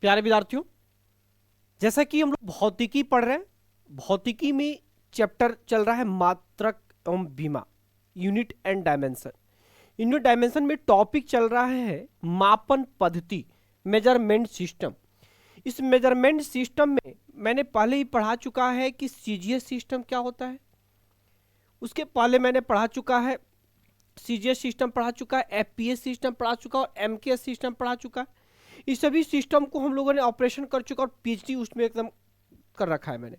प्यारे विद्यार्थियों, जैसा कि हम लोग भौतिकी पढ़ रहे हैं, भौतिकी में चैप्टर चल रहा है मात्रक एवं बीमा, unit and dimension. Unit dimension में टॉपिक चल रहा है मापन पद्धति, मेजरमेंट सिस्टम। इस मेजरमेंट सिस्टम में मैंने पहले ही पढ़ा चुका है कि सीजीएस सिस्टम क्या होता है। उसके पहले मैंने पढ़ा चुका है, सीजीएस सिस्टम पढ़ा चुका है, एफपीएस सिस्टम पढ़ा चुका और एमकेएस सिस्टम पढ़ा चुका है। इस सभी सिस्टम को हम लोगों ने ऑपरेशन कर चुका और पीएचडी उसमें एकदम कर रखा है मैंने।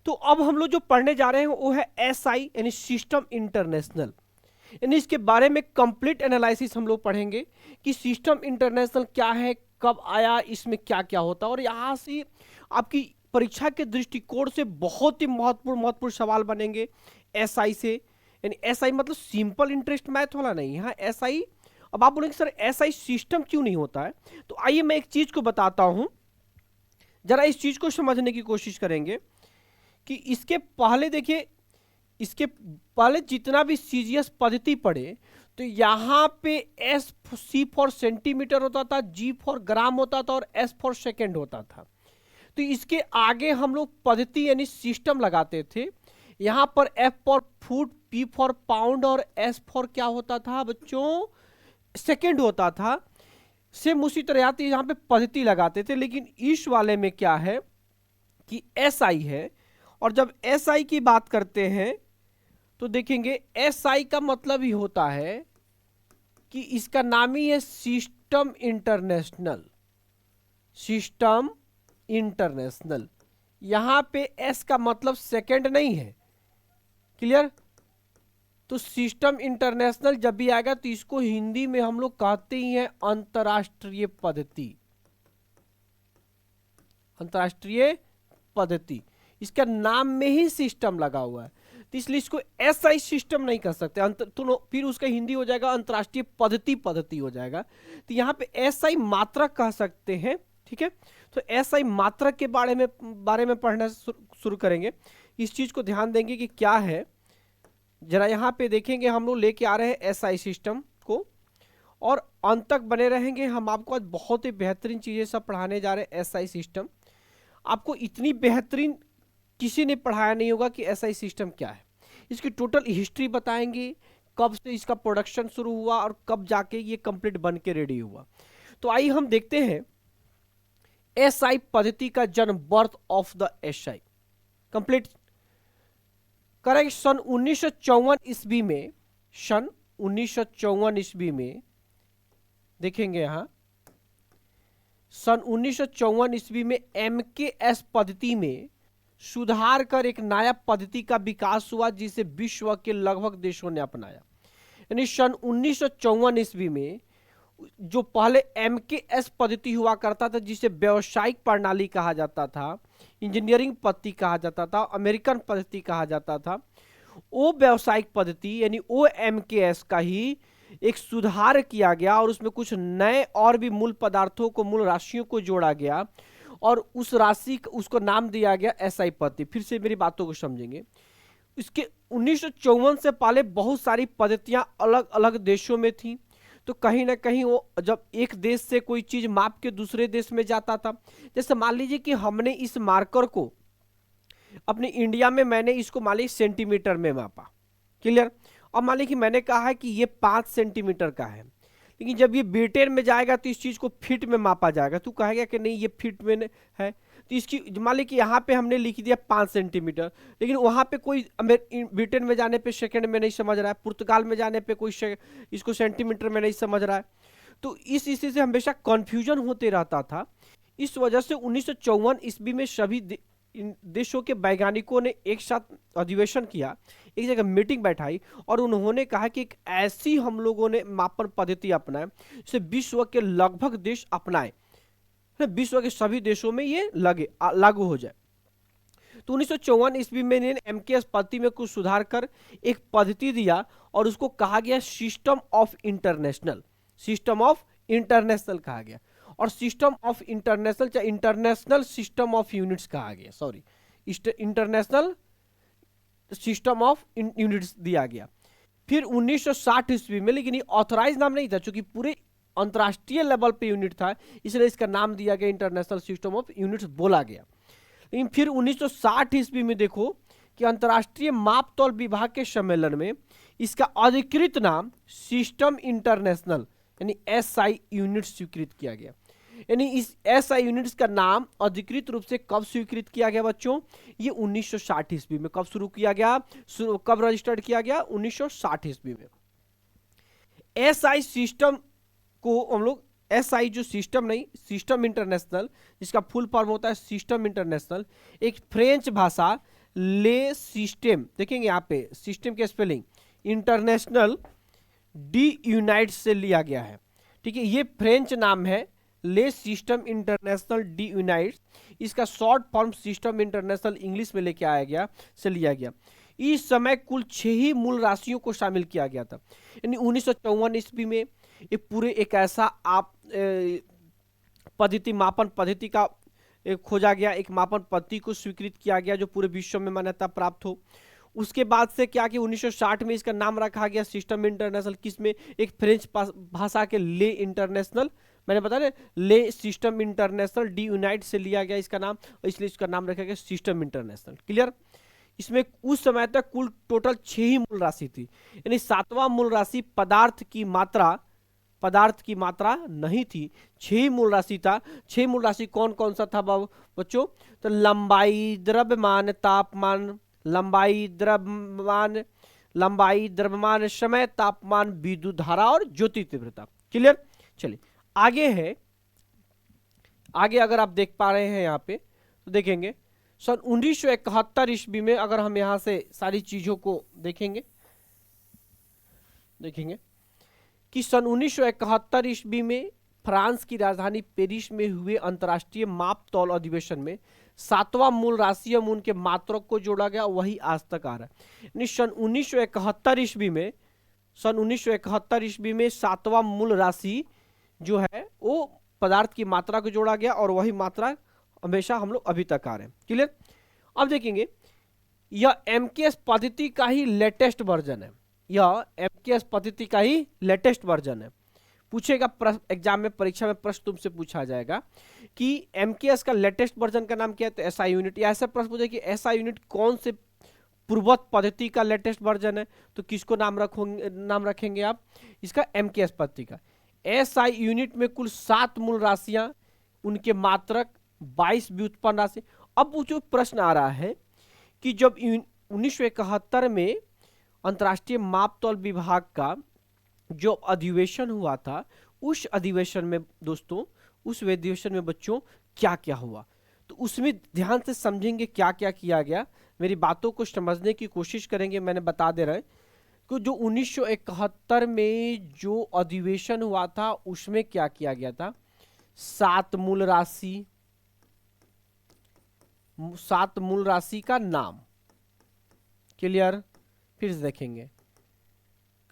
तो अब हम लोग जो पढ़ने जा रहे हैं वो है एसआई यानी सिस्टम इंटरनेशनल, यानी इसके बारे में कंप्लीट एनालिसिस हम लोग पढ़ेंगे कि सिस्टम इंटरनेशनल क्या है, कब आया, इसमें क्या क्या होता है। और यहाँ से आपकी परीक्षा के दृष्टिकोण से बहुत ही महत्वपूर्ण सवाल बनेंगे एसआई से। यानी एसआई मतलब सिंपल इंटरेस्ट मैथ वाला नहीं, यहाँ एसआई। अब आप बोलेंगे सर एसआई सिस्टम क्यों नहीं होता है, तो आइए मैं एक चीज को बताता हूं, जरा इस चीज को समझने की कोशिश करेंगे कि इसके पहले देखिए, इसके पहले जितना भी सीजीएस पद्धति पढ़े तो यहाँ पे एस सी फॉर सेंटीमीटर होता था, जी फॉर ग्राम होता था और एस फॉर सेकेंड होता था। तो इसके आगे हम लोग पद्धति यानी सिस्टम लगाते थे। यहाँ पर F for foot, P for pound और एस फॉर क्या होता था बच्चों, सेकेंड होता था। सेम उसी तरह आती यहाँ पे पद्धति लगाते थे। लेकिन इस वाले में क्या है कि एसआई है, और जब एसआई की बात करते हैं तो देखेंगे एसआई का मतलब ही होता है कि इसका नाम ही है सिस्टम इंटरनेशनल। सिस्टम इंटरनेशनल, यहां पे एस का मतलब सेकंड नहीं है, क्लियर। तो सिस्टम इंटरनेशनल जब भी आएगा तो इसको हिंदी में हम लोग कहते ही हैं अंतरराष्ट्रीय पद्धति। अंतरराष्ट्रीय पद्धति, इसका नाम में ही सिस्टम लगा हुआ है, तो इसलिए इसको एसआई सिस्टम नहीं कह सकते। तो फिर उसका हिंदी हो जाएगा अंतरराष्ट्रीय पद्धति, पद्धति हो जाएगा। तो यहाँ पे एसआई मात्रक कह सकते हैं, ठीक है। तो एसआई मात्रक के बारे में पढ़ना शुरू करेंगे। इस चीज को ध्यान देंगे कि क्या है, जरा यहाँ पे देखेंगे। हम लोग लेके आ रहे हैं एसआई सिस्टम को और अंत तक बने रहेंगे। हम आपको आज बहुत ही बेहतरीन चीजें सब पढ़ाने जा रहे हैं। एसआई सिस्टम आपको इतनी बेहतरीन किसी ने पढ़ाया नहीं होगा कि एसआई सिस्टम क्या है। इसकी टोटल हिस्ट्री बताएंगे, कब से इसका प्रोडक्शन शुरू हुआ और कब जाके ये कंप्लीट बन के रेडी हुआ। तो आइए हम देखते हैं एसआई पद्धति का जन्म, birth of the SI complete करेंगे सन 1954 ईस्वी में। सन 1954 ईस्वी में देखेंगे, यहां सन 1954 ईस्वी में एमकेएस पद्धति में सुधार कर एक नया पद्धति का विकास हुआ जिसे विश्व के लगभग देशों ने अपनाया। यानी सन 1954 ईस्वी में जो पहले एमकेएस पद्धति हुआ करता था, जिसे व्यावसायिक प्रणाली कहा जाता था, इंजीनियरिंग पद्धति कहा जाता था, अमेरिकन पद्धति कहा जाता था, वो व्यावसायिक पद्धति यानी वो एमकेएस का ही एक सुधार किया गया और उसमें कुछ नए और भी मूल पदार्थों को, मूल राशियों को जोड़ा गया और उस राशि उसको नाम दिया गया एसआई पद्धति। फिर से मेरी बातों को समझेंगे। इसके 1954 से पहले बहुत सारी पद्धतियां अलग अलग देशों में थी। तो कहीं ना कहीं वो जब एक देश से कोई चीज माप के दूसरे देश में जाता था, जैसे मान लीजिए कि हमने इस मार्कर को अपने इंडिया में, मैंने इसको मान लीजिए सेंटीमीटर में मापा, क्लियर। और मान लीजिए कि मैंने कहा है कि ये 5 सेंटीमीटर का है, लेकिन जब ये ब्रिटेन में जाएगा तो इस चीज को फीट में मापा जाएगा। तू कहेगा कि नहीं ये फीट में है, तो इसकी मान ली कि यहाँ पे हमने लिख दिया 5 सेंटीमीटर, लेकिन वहाँ पे कोई ब्रिटेन में जाने पे सेकंड में नहीं समझ रहा है, पुर्तगाल में जाने पे कोई इसको सेंटीमीटर में नहीं समझ रहा है। तो इस स्थिति से हमेशा कन्फ्यूजन होते रहता था। इस वजह से 1954 ईस्वी में सभी देशों के वैज्ञानिकों ने एक साथ अधिवेशन किया, एक जगह मीटिंग बैठाई और उन्होंने कहा कि एक ऐसी हम लोगों ने मापन पद्धति अपनाए जिसे विश्व के लगभग देश अपनाए, विश्व के सभी देशों में ये लागू हो जाए। तो 1954 ईस्वी में एमकेएस पद्धति में कुछ सुधार कर एक पद्धति दिया और उसको कहा गया system of international. System of international कहा गया, और सिस्टम ऑफ इंटरनेशनल चाहे इंटरनेशनल सिस्टम ऑफ यूनिट्स कहा गया, sorry international system of units दिया गया। फिर 1960 ईस्वी में, लेकिन ये ऑथराइज नाम नहीं था, क्योंकि पूरे अंतर्राष्ट्रीय लेवल पे यूनिट था, इसलिए इसका नाम दिया गया इंटरनेशनल सिस्टम ऑफ यूनिट्स बोला गया। लेकिन फिर 1960 ईस्वी में देखो कि अंतर्राष्ट्रीय मापतौल विभाग के सम्मेलन में इसका अधिकृत नाम सिस्टम इंटरनेशनल यानी एसआई यूनिट स्वीकृत किया गया। यानी इस एसआई यूनिट्स का नाम अधिकृत रूप से कब स्वीकृत किया गया बच्चों? ये 1960 ईस्वी में। कब शुरू किया गया, कब रजिस्टर्ड किया गया? 1960 ईस्वी में। एसआई सिस्टम को हम लोग एसआई जो सिस्टम नहीं, सिस्टम इंटरनेशनल, जिसका फुल फॉर्म होता है सिस्टम इंटरनेशनल, एक फ्रेंच भाषा ले सिस्टम, देखेंगे यहाँ पे सिस्टम के स्पेलिंग इंटरनेशनल डी यूनाइट से लिया गया है। ठीक है, ये फ्रेंच नाम है ले सिस्टम इंटरनेशनल डी यूनाइट, इसका short form system international English में लेके आया गया से लिया गया। इस समय कुल 6 ही मूल राशियों को शामिल किया गया था। यानी 1954 ईस्वी में ये पूरे एक ऐसा आप पद्धति, मापन पद्धति का खोजा गया, एक मापन पद्धति को स्वीकृत किया गया जो पूरे विश्व में मान्यता प्राप्त हो। उसके बाद से क्या कि 1960 में इसका नाम रखा गया सिस्टम इंटरनेशनल, किसमें? एक फ्रेंच भाषा के ले इंटरनेशनल, मैंने बताया ले सिस्टम इंटरनेशनल डी यूनाइट से लिया गया इसका नाम, और इसलिए इसका नाम रखा गया सिस्टम इंटरनेशनल। क्लियर? इसमें उस समय तक कुल टोटल 6 ही मूल राशि थी। यानी 7वां मूल राशि पदार्थ की मात्रा नहीं थी, 6 ही मूल राशि था। 6 मूल राशि कौन कौन सा था बच्चों? तो लंबाई, द्रव्यमान, तापमान, लंबाई, द्रव्यमान, समय, तापमान, विद्युत धारा और ज्योति तीव्रता। क्लियर? चलिए आगे है, आगे अगर आप देख पा रहे हैं यहाँ पे तो देखेंगे सन 1971 ईस्वी में, अगर हम यहाँ से सारी चीजों को देखेंगे कि सन 1971 ईस्वी में फ्रांस की राजधानी पेरिस में हुए अंतर्राष्ट्रीय मापतौल अधिवेशन में 7वां मूल राशि एवं उनके मात्रक को जोड़ा गया, वही आज तक आ रहा है। यानी सन 1971 ईस्वी में 7वां मूल राशि जो है वो पदार्थ की मात्रा को जोड़ा गया और वही मात्रा हमेशा हम लोग अभी तक आ रहे हैं। क्लियर? अब देखेंगे यह एमकेएस पद्धति का ही लेटेस्ट वर्जन है, यह एमकेएस पद्धति का ही लेटेस्ट वर्जन है। पूछेगा एग्जाम में, परीक्षा में प्रश्न तुमसे पूछा जाएगा कि एमकेएस का लेटेस्ट वर्जन का नाम क्या है, तो एसआई यूनिट। या ऐसा प्रश्न पूछे कि एसआई यूनिट कौन से पूर्ववत पद्धति का लेटेस्ट वर्जन है, तो किसको नाम रखेंगे आप? इसका एमकेएस पद्धति का। एसआई यूनिट में कुल 7 मूल राशियां, उनके मात्रक 22 व्युत्पन्न राशि। अब जो प्रश्न आ रहा है कि जब 1971 में अंतर्राष्ट्रीय मापतौल विभाग का जो अधिवेशन हुआ था, उस अधिवेशन में दोस्तों, उस अधिवेशन में बच्चों क्या क्या हुआ, तो उसमें ध्यान से समझेंगे क्या क्या किया गया, मेरी बातों को समझने की कोशिश करेंगे। मैंने बता दे रहा है कि जो 1971 में जो अधिवेशन हुआ था उसमें क्या किया गया था? 7 मूल राशि का नाम। क्लियर? फिर से देखेंगे।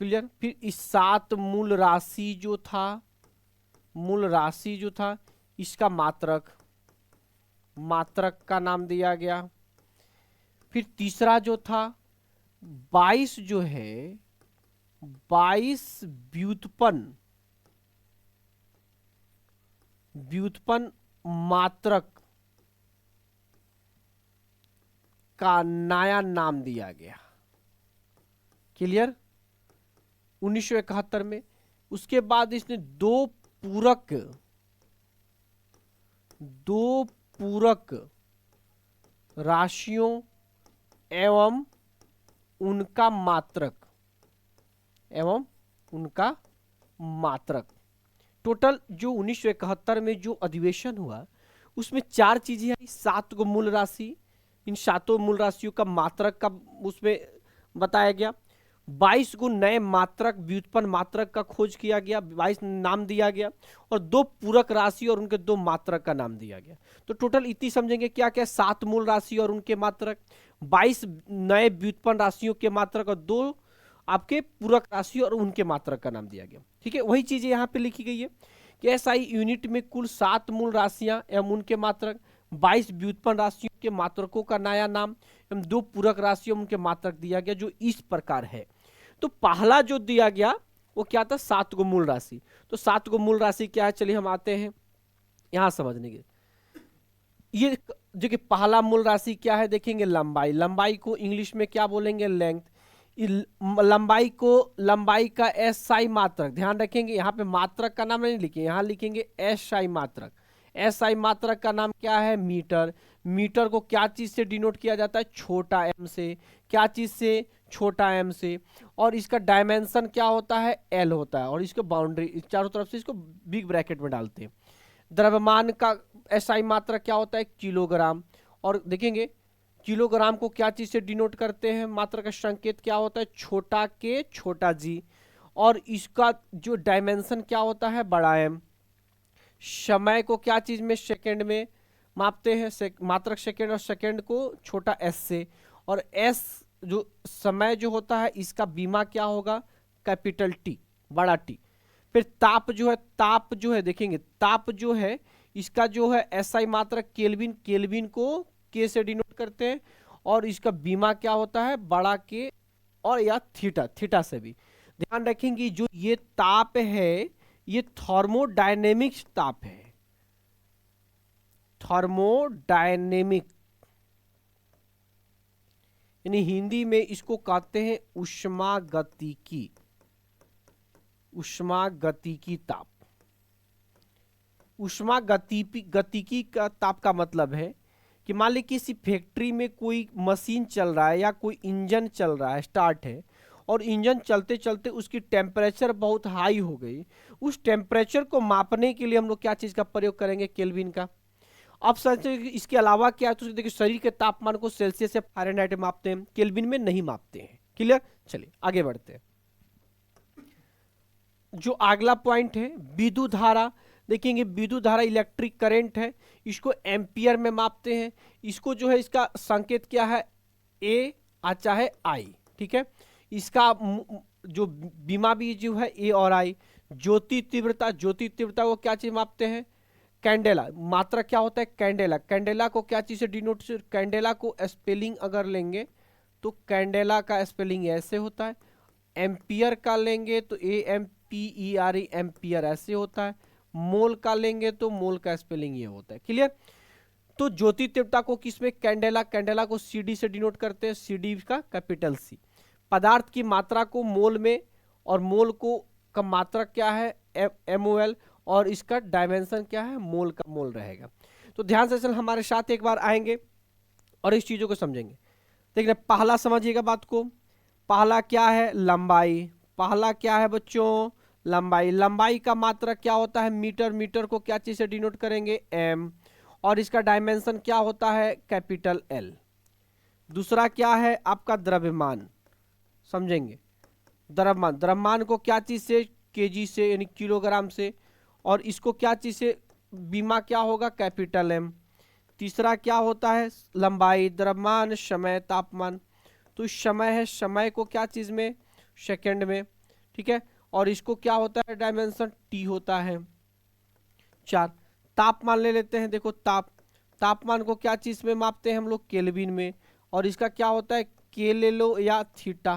क्लियर? फिर इस 7 मूल राशि जो था इसका मात्रक का नाम दिया गया। फिर तीसरा जो था 22 जो है 22 व्युत्पन्न मात्रक का नया नाम दिया गया। क्लियर? 1971 में। उसके बाद इसने दो पूरक राशियों एवं उनका मात्रक टोटल जो 1971 में जो अधिवेशन हुआ उसमें 4 चीजें आई। 7 गो मूल राशि, इन 7 मूल राशियों का मात्रक का उसमें बताया गया। 22 गो नए मात्रक, व्युत्पन्न मात्रक का खोज किया गया, 22 नाम दिया गया, और 2 पूरक राशि और उनके 2 मात्रक का नाम दिया गया। तो टोटल इतनी समझेंगे क्या क्या? 7 मूल राशि और उनके मात्रक, 22 नए व्युत्पन्न राशियों के मात्रक और 2 आपके पूरक राशि और उनके मात्रक का नाम दिया गया। ठीक है, वही चीजें यहाँ पे लिखी गई है कि एसआई यूनिट में कुल 7 मूल राशियां एवं उनके मात्रक, 22 व्युत्पन्न राशियों के मात्रकों का नया नाम एवं 2 पूरक राशियों उनके मात्रक दिया गया, जो इस प्रकार है। तो पहला जो दिया गया वो क्या था, 7 गो मूल राशि। तो 7 गो मूल राशि क्या है, चलिए हम आते हैं यहां समझने के। ये जो कि पहला मूल राशि क्या है देखेंगे, लंबाई। लंबाई को इंग्लिश में क्या बोलेंगे, लेंथ। लंबाई का एसआई मात्रक, ध्यान रखेंगे यहाँ पे मात्रक का नाम नहीं लिखेंगे, यहाँ लिखेंगे एसआई मात्रक। एसआई मात्रक का नाम क्या है, मीटर। मीटर को क्या चीज से डिनोट किया जाता है, छोटा एम से। क्या चीज से, छोटा एम से। और इसका डायमेंशन क्या होता है, एल होता है। और इसको बाउंड्री चारों तरफ से इसको बिग ब्रैकेट में डालते हैं। द्रव्यमान का एसआई मात्रक क्या होता है, किलोग्राम। और देखेंगे किलोग्राम को क्या चीज से डिनोट करते हैं, मात्रा का संकेत क्या होता है, छोटा के छोटा जी। और इसका जो डायमेंशन क्या होता है, बड़ा एम। समय को क्या चीज में, सेकंड में मापते हैं, मात्रक सेकंड, और सेकंड को छोटा एस से। और एस जो समय जो होता है इसका बीमा क्या होगा, कैपिटल टी, बड़ा टी। फिर ताप जो है, ताप जो है देखेंगे, ताप जो है इसका जो है एसआई मात्रक केल्विन। केल्विन को के से डिनोट करते हैं। और इसका बीमा क्या होता है, बड़ा के, और या थीटा, थीटा से भी। ध्यान रखेंगे जो ये ताप है ये थर्मोडायनेमिक्स ताप है, थर्मोडायनेमिक, यानी हिंदी में इसको कहते हैं उष्मागतिकी, उष्मागतिकी ताप। गतिकी का ताप का मतलब है कि मान ली किसी फैक्ट्री में कोई मशीन चल रहा है या कोई इंजन चल रहा है, स्टार्ट है, और इंजन चलते चलते उसकी टेम्परेचर बहुत हाई हो गई। उस टेम्परेचर को मापने के लिए हम लोग क्या चीज़ का प्रयोग करेंगे, केल्विन का। अब सच इसके अलावा क्या है, तो देखिए शरीर के तापमान को सेल्सियस या फ़ारेनहाइट में मापते हैं, केल्विन में नहीं मापते हैं। क्लियर, चलिए आगे बढ़ते हैं। जो अगला पॉइंट है विद्युत धारा, देखेंगे विद्युत धारा इलेक्ट्रिक करंट है, इसको एम्पियर में मापते हैं। इसको जो है इसका संकेत क्या है, ए चाहे आई, ठीक है। इसका जो बीमा भी जो है ए और आई। ज्योति तीव्रता, ज्योति तीव्रता को क्या चीज मापते हैं, कैंडेला। मात्रा क्या होता है, कैंडेला। कैंडेला को क्या चीज से डिनोट, कैंडेला को स्पेलिंग अगर लेंगे तो कैंडेला का स्पेलिंग ऐसे होता है। एम्पियर का लेंगे तो AMPERE, एम्पियर ऐसे होता है। मोल का लेंगे तो मोल का स्पेलिंग ये होता है। क्लियर। तो ज्योति तीव्रता को किसमें, कैंडेला। कैंडेला को CD से डिनोट करते हैं, CD का कैपिटल C। पदार्थ की मात्रा को मोल में, और मोल को का मात्रा क्या है, MOL, और इसका डायमेंशन क्या है, मोल का मोल रहेगा। तो ध्यान से चल हमारे साथ एक बार आएंगे और इस चीजों को समझेंगे। देखिए पहला समझिएगा बात को। पहला क्या है, लंबाई। पहला क्या है बच्चों, लंबाई। लंबाई का मात्रक क्या होता है, मीटर। मीटर को क्या चीज से डिनोट करेंगे, M। और इसका डायमेंशन क्या होता है, कैपिटल L। दूसरा क्या है आपका द्रव्यमान, समझेंगे। द्रव्यमान, द्रव्यमान को क्या चीज से, kg से, यानी किलोग्राम से। और इसको क्या चीज से बीमा क्या होगा, कैपिटल M। तीसरा क्या होता है, लंबाई, द्रव्यमान, समय, तापमान। तो समय है, समय को क्या चीज में, सेकंड में, ठीक है। और इसको क्या होता है, डायमेंशन T होता है। 4 तापमान ले लेते हैं, देखो तापमान को क्या चीज में मापते हैं हम लोग, केल्विन में। और इसका क्या होता है, K ले लो या थीटा।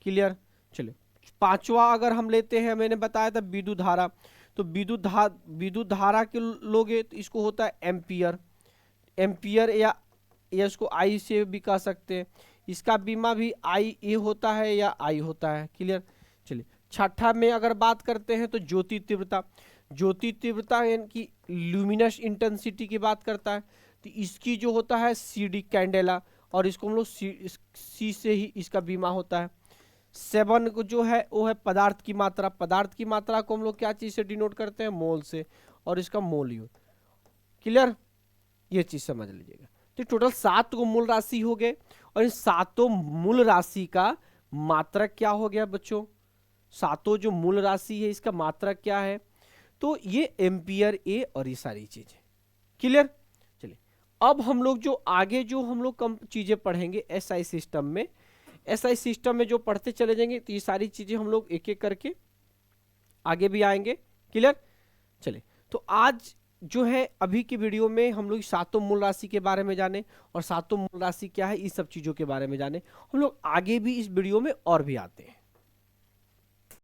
क्लियर। चलिए पांचवा अगर हम लेते हैं, मैंने बताया था विद्युत धारा। तो विद्युत धारा के लोगे तो इसको होता है एम्पियर। एम्पियर या इसको आई से भी कह सकते हैं। इसका बीमा भी IA होता है या I होता है। क्लियर। चलिए छठा में अगर बात करते हैं तो ज्योति तीव्रता। ज्योति तीव्रता यानी कि ल्यूमिनस इंटेंसिटी की बात करता है। तो इसकी जो होता है CD, कैंडेला। और इसको हम लोग C से ही इसका बीमा होता है। 7 को जो है वो है पदार्थ की मात्रा। पदार्थ की मात्रा को हम लोग क्या चीज से डिनोट करते हैं, मोल से। और इसका मोल यूनिट। क्लियर, ये चीज समझ लीजिएगा। तो टोटल 7 को मूल राशि हो गए। और इन 7 मूल राशि का मात्रक क्या हो गया बच्चों, 7 जो मूल राशि है इसका मात्रक क्या है, तो ये एम्पियर, A और ये सारी चीजें। क्लियर। चलिए अब हम लोग जो आगे जो हम लोग कम चीजें पढ़ेंगे SI सिस्टम में, SI सिस्टम में जो पढ़ते चले जाएंगे तो ये सारी चीजें हम लोग एक एक करके आगे भी आएंगे। क्लियर। चलिए तो आज जो है अभी की वीडियो में हम लोग 7 मूल राशि के बारे में जाने, और 7 मूल राशि क्या है इस सब चीजों के बारे में जाने। हम लोग आगे भी इस वीडियो में और भी आते हैं।